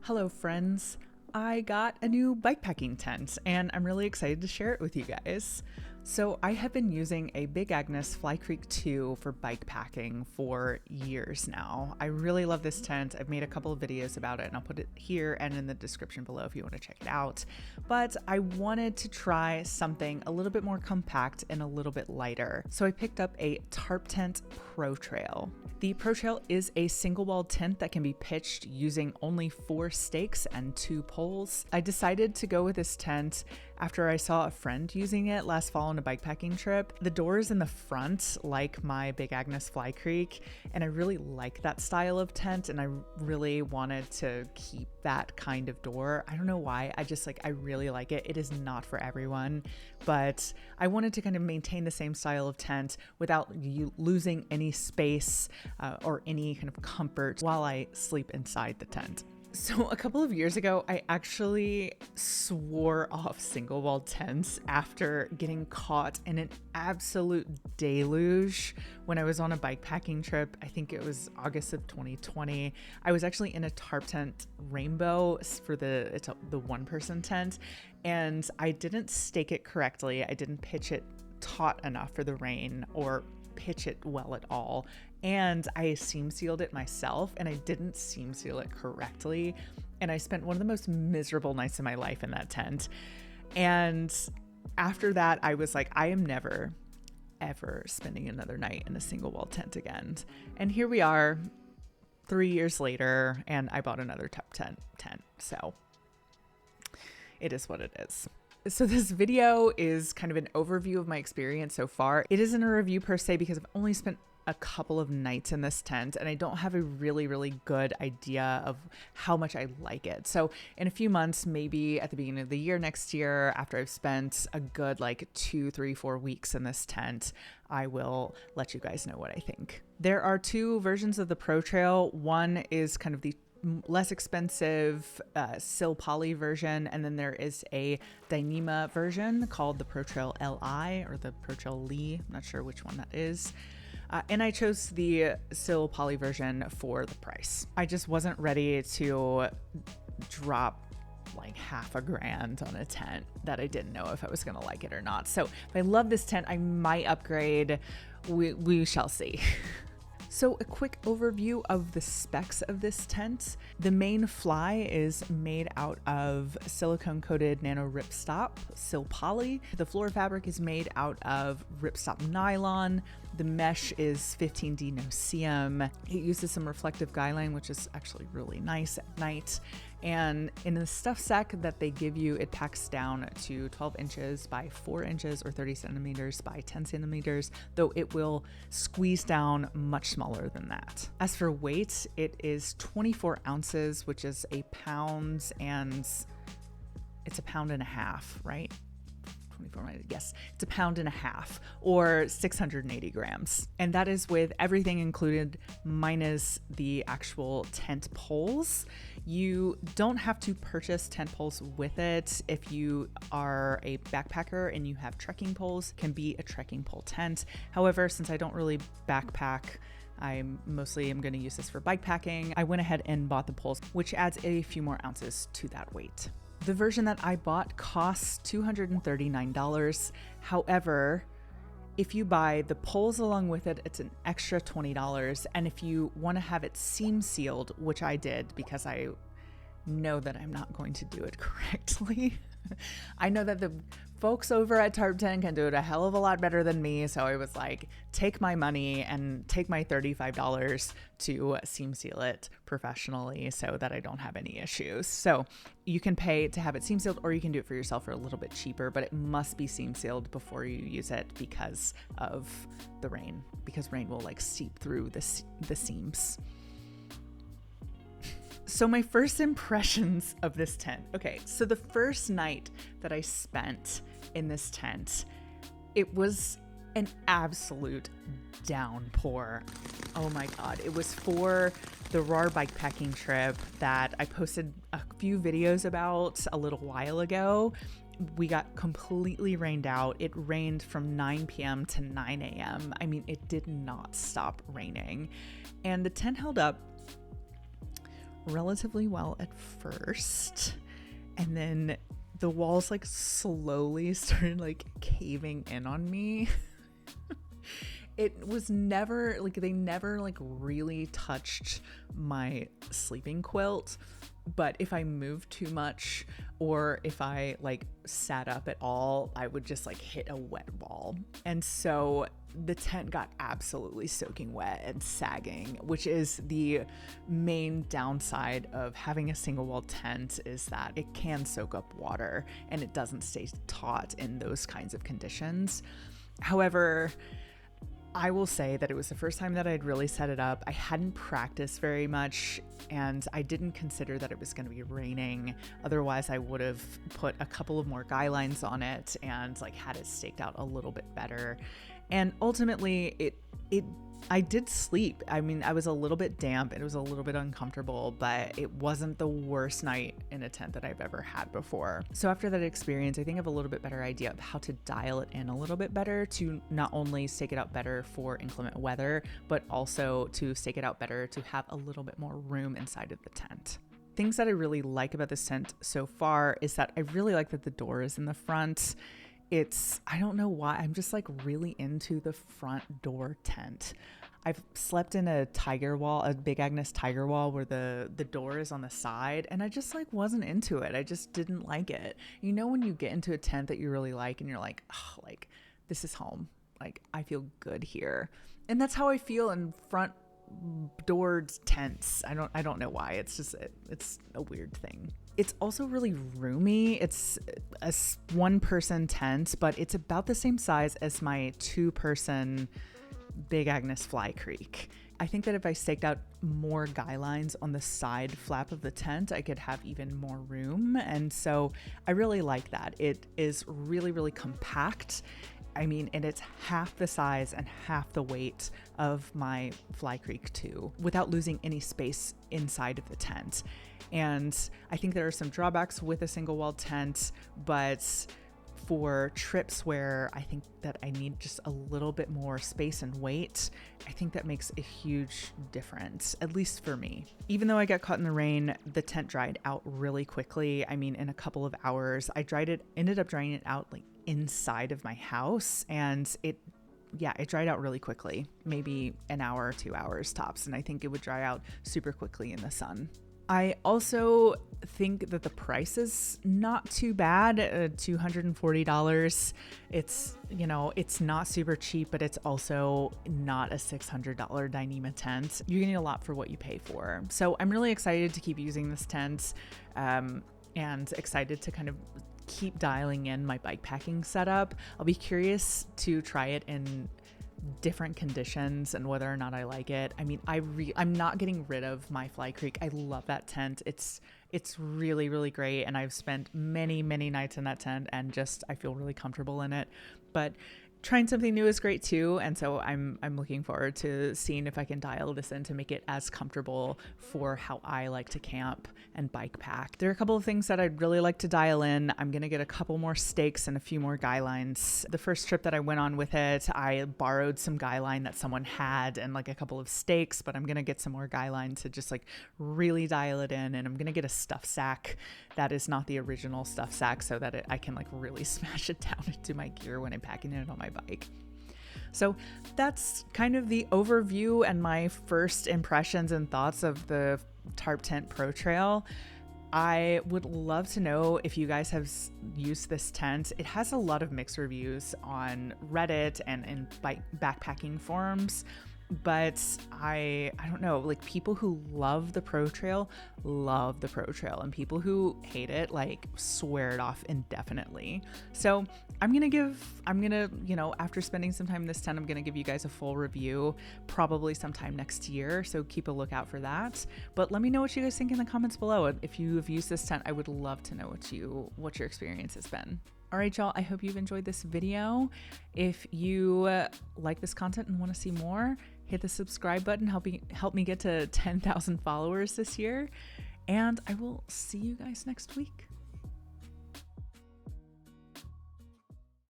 Hello friends, I got a new bikepacking tent and I'm really excited to share it with you guys. So I have been using a Big Agnes Fly Creek 2 for bikepacking for years now. I really love this tent. I've made a couple of videos about it and I'll put it here and in the description below if you want to check it out. But I wanted to try something a little bit more compact and a little bit lighter. So I picked up a Tarptent Protrail. The Protrail is a single wall tent that can be pitched using only 4 stakes and 2 poles. I decided to go with this tent after I saw a friend using it last fall on a bikepacking trip. The door is in the front like my Big Agnes Fly Creek, and I really like that style of tent and I really wanted to keep that kind of door. I don't know why, I really like it. It is not for everyone, but I wanted to kind of maintain the same style of tent without you losing any space or any kind of comfort while I sleep inside the tent. So a couple of years ago, I actually swore off single wall tents after getting caught in an absolute deluge when I was on a bikepacking trip. I think it was August of 2020. I was actually in a Tarptent Rainbow for the one person tent, and I didn't stake it correctly. I didn't pitch it taut enough for the rain or pitch it well at all. And I seam sealed it myself and I didn't seam seal it correctly. And I spent one of the most miserable nights of my life in that tent. And after that, I was like, I am never, ever spending another night in a single wall tent again. And here we are 3 years later, and I bought another Tarptent tent. So it is what it is. So this video is kind of an overview of my experience so far. It isn't a review per se because I've only spent a couple of nights in this tent and I don't have a really good idea of how much I like it. So in a few months, maybe at the beginning of the year next year, after I've spent a good 2, 3, 4 weeks in this tent, I will let you guys know what I think. There are 2 versions of the Protrail. One is kind of the less expensive Sil Poly version, and then there is a Dyneema version called the Protrail Li or the Protrail Li. I'm not sure which one that is. And I chose the Sil Poly version for the price. I just wasn't ready to drop like $500 on a tent that I didn't know if I was gonna like it or not. So if I love this tent, I might upgrade. We shall see. So a quick overview of the specs of this tent. The main fly is made out of silicone coated nano ripstop Sil Poly. The floor fabric is made out of ripstop nylon. The mesh is 15D no-see-um. It uses some reflective guideline, which is actually really nice at night. And in the stuff sack that they give you, it packs down to 12 inches by 4 inches or 30 centimeters by 10 centimeters, though it will squeeze down much smaller than that. As for weight, it is 24 ounces, which is a pound, and it's a pound and a half, right? 24, yes, it's a pound and a half or 680 grams. And that is with everything included minus the actual tent poles. You don't have to purchase tent poles with it. If you are a backpacker and you have trekking poles, can be a trekking pole tent. However, since I don't really backpack, I mostly am going to use this for bikepacking, I went ahead and bought the poles, which adds a few more ounces to that weight. The version that I bought costs $239. However, if you buy the poles along with it, it's an extra $20. And if you want to have it seam sealed, which I did because I know that I'm not going to do it correctly. I know that the folks over at Tarptent can do it a hell of a lot better than me. So I was like, take my money and take my $35 to seam seal it professionally so that I don't have any issues. So you can pay to have it seam sealed, or you can do it for yourself for a little bit cheaper, but it must be seam sealed before you use it because of the rain, because rain will seep through the seams. So my first impressions of this tent. Okay, so the first night that I spent in this tent, it was an absolute downpour. Oh my God. It was for the RAR bikepacking trip that I posted a few videos about a little while ago. We got completely rained out. It rained from 9 p.m. to 9 a.m. I mean, it did not stop raining. And the tent held up relatively well at first, and then the walls like slowly started like caving in on me. It was never like, they never like really touched my sleeping quilt, but if I moved too much or if I like sat up at all, I would just like hit a wet wall. And so the tent got absolutely soaking wet and sagging, which is the main downside of having a single wall tent, is that it can soak up water and it doesn't stay taut in those kinds of conditions. However, I will say that it was the first time that I'd really set it up. I hadn't practiced very much, and I didn't consider that it was going to be raining. Otherwise, I would have put a couple of more guy lines on it and like had it staked out a little bit better. And ultimately, I did sleep. I mean, I was a little bit damp. It was a little bit uncomfortable, but it wasn't the worst night in a tent that I've ever had before. So after that experience, I think I have a little bit better idea of how to dial it in a little bit better to not only stake it out better for inclement weather, but also to stake it out better to have a little bit more room inside of the tent. Things that I really like about this tent so far is that I really like that the door is in the front. I don't know why, I'm just like really into the front door tent. I've slept in a tiger wall, a Big Agnes tiger wall where the door is on the side, and I just like wasn't into it. I just didn't like it. You know, when you get into a tent that you really like and you're like, oh, like this is home. Like I feel good here. And that's how I feel in front doored tents. I don't know why. It's a weird thing. It's also really roomy. It's a one-person tent, but it's about the same size as my two-person Big Agnes Fly Creek. I think that if I staked out more guy lines on the side flap of the tent, I could have even more room. And so I really like that. It is really, really compact. I mean, and it's half the size and half the weight of my Fly Creek 2 without losing any space inside of the tent. And I think there are some drawbacks with a single wall tent, but for trips where I think that I need just a little bit more space and weight, I think that makes a huge difference, at least for me. Even though I got caught in the rain, the tent dried out really quickly. I mean, in a couple of hours, ended up drying it out like inside of my house, and it dried out really quickly, maybe an hour or 2 hours tops. And I think it would dry out super quickly in the sun. I also think that the price is not too bad, $240. It's, you know, it's not super cheap, but it's also not a $600 Dyneema tent. You're getting a lot for what you pay for. So I'm really excited to keep using this tent, and excited to kind of keep dialing in my bikepacking setup. I'll be curious to try it in different conditions and whether or not I like it. I mean, I'm not getting rid of my Fly Creek. I love that tent. It's really, really great, and I've spent many, many nights in that tent, and I feel really comfortable in it. But trying something new is great too, and so I'm looking forward to seeing if I can dial this in to make it as comfortable for how I like to camp and bike pack. There are a couple of things that I'd really like to dial in. I'm gonna get a couple more stakes and a few more guy lines. The first trip that I went on with it, I borrowed some guy line that someone had and like a couple of stakes, but I'm gonna get some more guy line to just like really dial it in, and I'm gonna get a stuff sack that is not the original stuff sack so that I can like really smash it down into my gear when I'm packing it on my bike. So that's kind of the overview and my first impressions and thoughts of the Tarptent Protrail. I would love to know if you guys have used this tent. It has a lot of mixed reviews on Reddit and in backpacking forums, but I don't know, like people who love the Protrail, and people who hate it like swear it off indefinitely. So I'm gonna, you know, after spending some time in this tent, I'm gonna give you guys a full review probably sometime next year, so keep a lookout for that. But let me know what you guys think in the comments below. If you have used this tent, I would love to know what your experience has been. All right, y'all, I hope you've enjoyed this video. If you like this content and want to see more, hit the subscribe button, help me get to 10,000 followers this year, and I will see you guys next week.